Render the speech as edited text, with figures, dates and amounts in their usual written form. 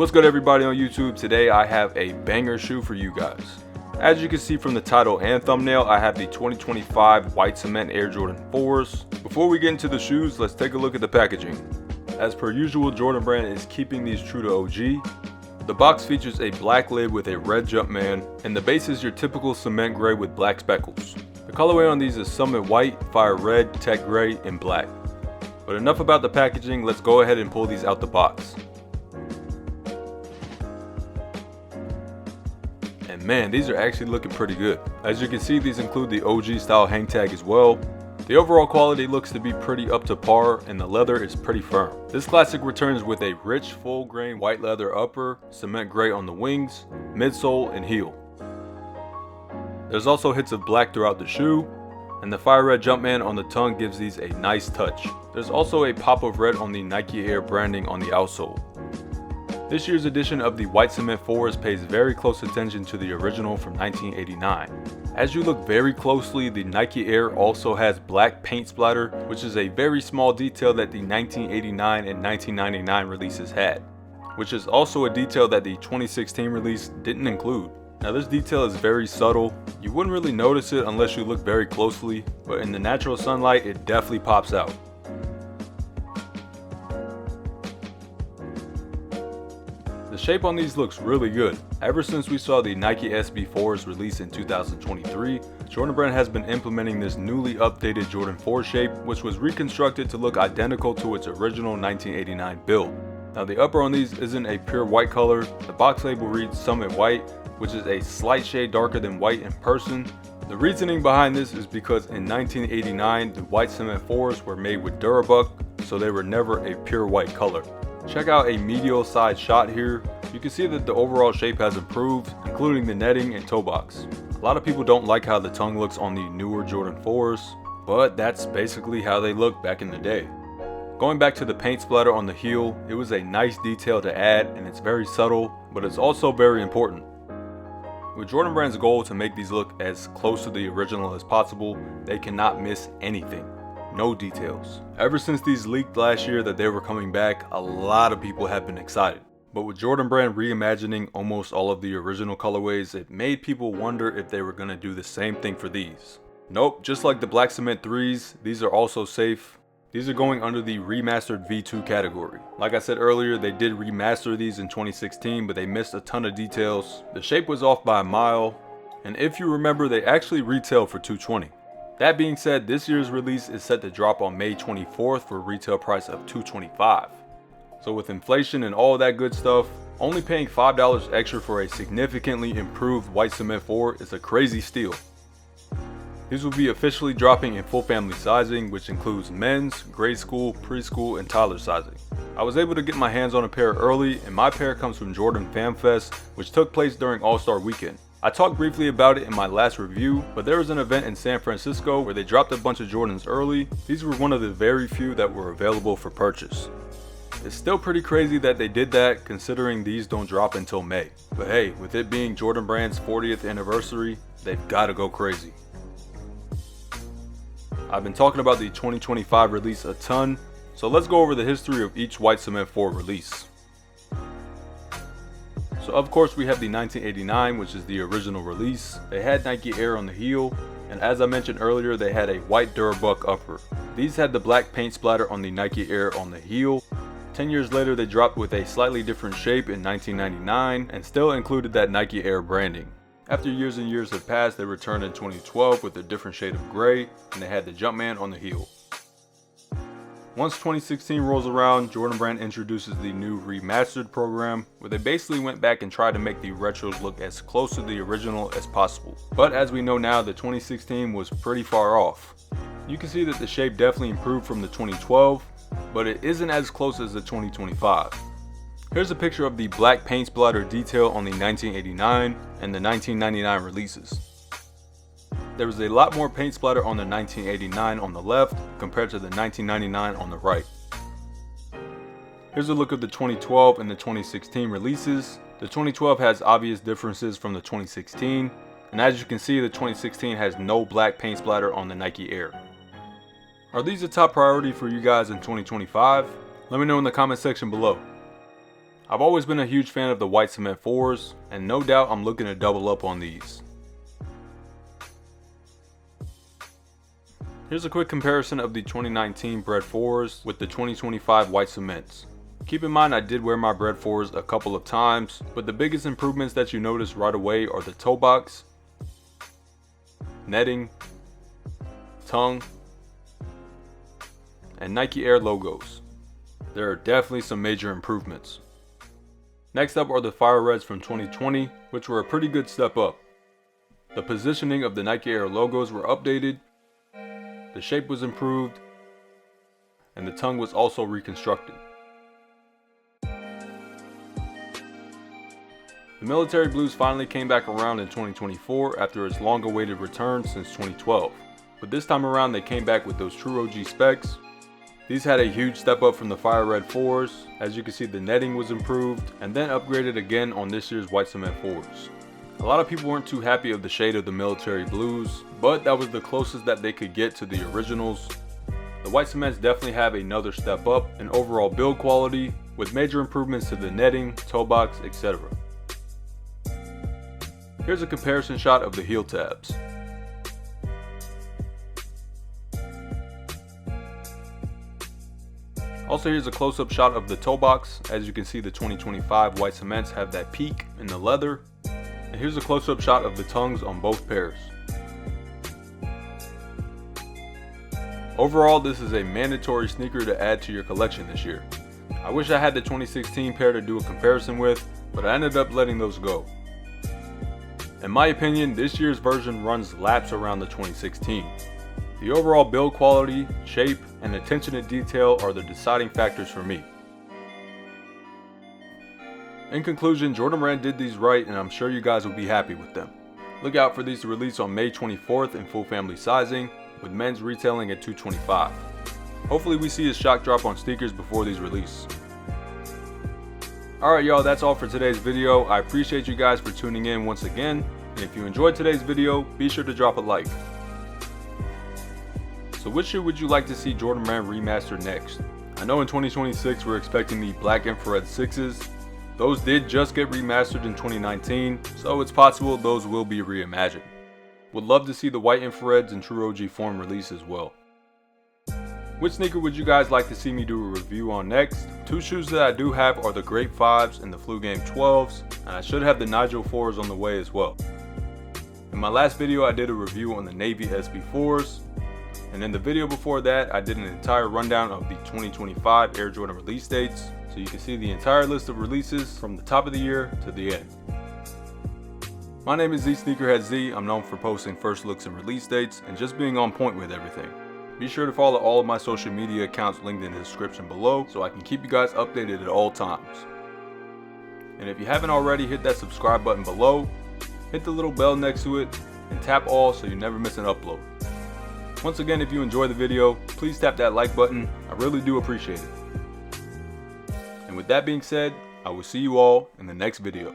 What's good everybody on YouTube? Today I have a banger shoe for you guys. As you can see from the title and thumbnail, I have the 2025 White Cement Air Jordan 4s. Before we get into the shoes, let's take a look at the packaging. As per usual, Jordan Brand is keeping these true to OG. The box features a black lid with a red Jumpman, and the base is your typical cement gray with black speckles. The colorway on these is Summit White, Fire Red, Tech Gray, and Black. But enough about the packaging, let's go ahead and pull these out the box. And man, these are actually looking pretty good. As you can see, these include the OG style hang tag as well. The overall quality looks to be pretty up to par, and the leather is pretty firm. This classic returns with a rich full grain white leather upper, cement gray on the wings, midsole, and heel. There's also hits of black throughout the shoe, and the fire red Jumpman on the tongue gives these a nice touch. There's also a pop of red on the Nike Air branding on the outsole. This year's edition of the White Cement 4s pays very close attention to the original from 1989. As you look very closely, the Nike Air also has black paint splatter, which is a very small detail that the 1989 and 1999 releases had, which is also a detail that the 2016 release didn't include. Now this detail is very subtle, you wouldn't really notice it unless you look very closely, but in the natural sunlight it definitely pops out. The shape on these looks really good. Ever since we saw the Nike SB4s released in 2023, Jordan Brand has been implementing this newly updated Jordan 4 shape, which was reconstructed to look identical to its original 1989 build. Now the upper on these isn't a pure white color. The box label reads Summit White, which is a slight shade darker than white in person. The reasoning behind this is because in 1989, the White Cement 4s were made with Durabuck, so they were never a pure white color. Check out a medial side shot here. You can see that the overall shape has improved, including the netting and toe box. A lot of people don't like how the tongue looks on the newer Jordan 4s, but that's basically how they looked back in the day. Going back to the paint splatter on the heel, it was a nice detail to add, and it's very subtle, but it's also very important. With Jordan Brand's goal to make these look as close to the original as possible, they cannot miss anything. No details. Ever since these leaked last year that they were coming back, a lot of people have been excited. But with Jordan Brand reimagining almost all of the original colorways, it made people wonder if they were going to do the same thing for these. Nope, just like the Black Cement 3s, these are also safe. These are going under the remastered V2 category. Like I said earlier, they did remaster these in 2016, but they missed a ton of details. The shape was off by a mile, and if you remember, they actually retail for $220. That being said, this year's release is set to drop on May 24th for a retail price of $225. So with inflation and all that good stuff, only paying $5 extra for a significantly improved White Cement 4 is a crazy steal. These will be officially dropping in full family sizing, which includes men's, grade school, preschool, and toddler sizing. I was able to get my hands on a pair early, and my pair comes from Jordan Fan Fest, which took place during All-Star Weekend. I talked briefly about it in my last review, but there was an event in San Francisco where they dropped a bunch of Jordans early. These were one of the very few that were available for purchase. It's still pretty crazy that they did that, considering these don't drop until May. But hey, with it being Jordan Brand's 40th anniversary, they've gotta go crazy. I've been talking about the 2025 release a ton, so let's go over the history of each White Cement 4 release. So of course we have the 1989, which is the original release. They had Nike Air on the heel, and as I mentioned earlier, they had a white Durabuck upper. These had the black paint splatter on the Nike Air on the heel. 10 years later they dropped with a slightly different shape in 1999 and still included that Nike Air branding. After years and years had passed, they returned in 2012 with a different shade of gray, and they had the Jumpman on the heel. Once 2016 rolls around, Jordan Brand introduces the new remastered program, where they basically went back and tried to make the retros look as close to the original as possible. But as we know now, the 2016 was pretty far off. You can see that the shape definitely improved from the 2012, but it isn't as close as the 2025. Here's a picture of the black paint splatter detail on the 1989 and the 1999 releases. There was a lot more paint splatter on the 1989 on the left compared to the 1999 on the right. Here's a look of the 2012 and the 2016 releases. The 2012 has obvious differences from the 2016, and as you can see, the 2016 has no black paint splatter on the Nike Air. Are these a top priority for you guys in 2025? Let me know in the comment section below. I've always been a huge fan of the white cement 4s, and no doubt I'm looking to double up on these. Here's a quick comparison of the 2019 Bred 4s with the 2025 white cements. Keep in mind I did wear my Bred 4s a couple of times, but the biggest improvements that you notice right away are the toe box, netting, tongue, and Nike Air logos. There are definitely some major improvements. Next up are the Fire Reds from 2020, which were a pretty good step up. The positioning of the Nike Air logos were updated, the shape was improved, and the tongue was also reconstructed. The military blues finally came back around in 2024 after its long-awaited return since 2012. But this time around they came back with those true OG specs. These had a huge step up from the Fire Red 4s. As you can see, the netting was improved and then upgraded again on this year's white cement 4s. A lot of people weren't too happy of the shade of the military blues, but that was the closest that they could get to the originals. The white cements definitely have another step up in overall build quality with major improvements to the netting, toe box, etc. Here's a comparison shot of the heel tabs. Also, here's a close-up shot of the toe box. As you can see, the 2025 white cements have that peak in the leather. And here's a close-up shot of the tongues on both pairs. Overall, this is a mandatory sneaker to add to your collection this year. I wish I had the 2016 pair to do a comparison with, but I ended up letting those go. In my opinion, this year's version runs laps around the 2016. The overall build quality, shape, and attention to detail are the deciding factors for me. In conclusion, Jordan Brand did these right, and I'm sure you guys will be happy with them. Look out for these to release on May 24th in full family sizing, with men's retailing at $225. Hopefully we see a shock drop on sneakers before these release. Alright y'all, that's all for today's video. I appreciate you guys for tuning in once again, and if you enjoyed today's video, be sure to drop a like. So which shoe would you like to see Jordan Brand remastered next? I know in 2026 we're expecting the black infrared 6s. Those did just get remastered in 2019, so it's possible those will be reimagined. Would love to see the white infrareds in true OG form release as well. Which sneaker would you guys like to see me do a review on next? Two shoes that I do have are the Grape 5s and the Flu Game 12s, and I should have the Nigel 4s on the way as well. In my last video I did a review on the Navy SB 4s, and in the video before that I did an entire rundown of the 2025 Air Jordan release dates, so you can see the entire list of releases from the top of the year to the end. My name is zSneakerHeadz. I'm known for posting first looks and release dates and just being on point with everything. Be sure to follow all of my social media accounts linked in the description below so I can keep you guys updated at all times. And if you haven't already, hit that subscribe button below, hit the little bell next to it, and tap all so you never miss an upload. Once again, if you enjoyed the video, please tap that like button. I really do appreciate it. And with that being said, I will see you all in the next video.